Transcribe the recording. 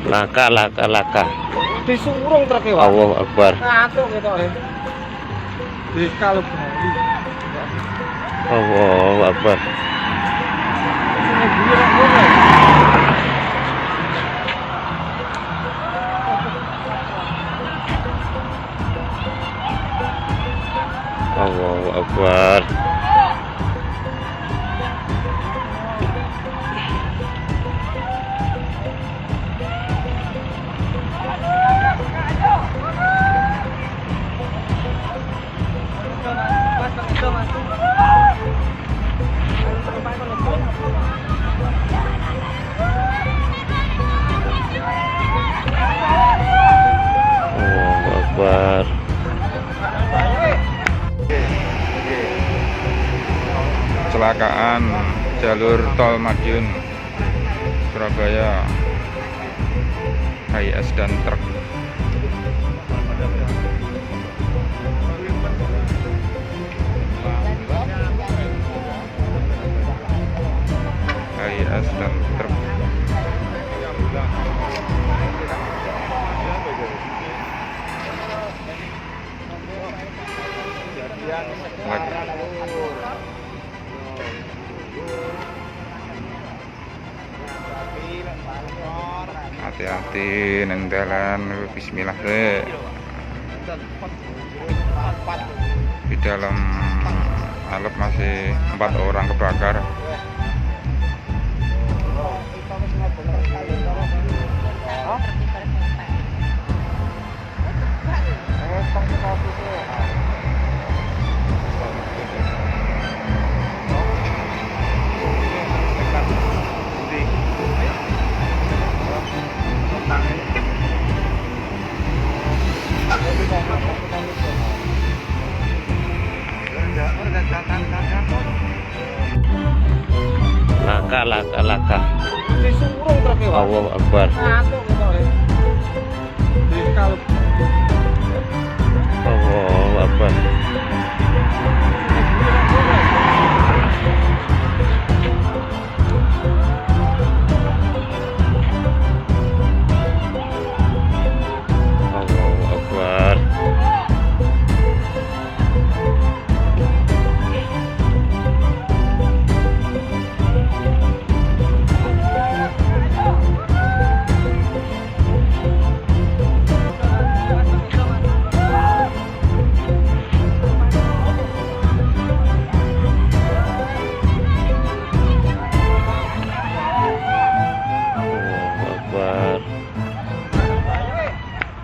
Laka, laka, laka. Disurung truk e, Pak. Allahu Akbar. Ngatuk ketoke. Dikalup. Allahu Akbar. Allahu Akbar. Allahu Akbar. Kecelakaan jalur tol Madiun Surabaya, HIS dan truk. HIS dan truk. Hati-hati neng dalan, bismillah deh. Di dalam alep masih 4 orang kebakar. Laka, laka, laka. Disurung truk e, Pak. Allahu Akbar. Ngatuk ketoke. Dikalup.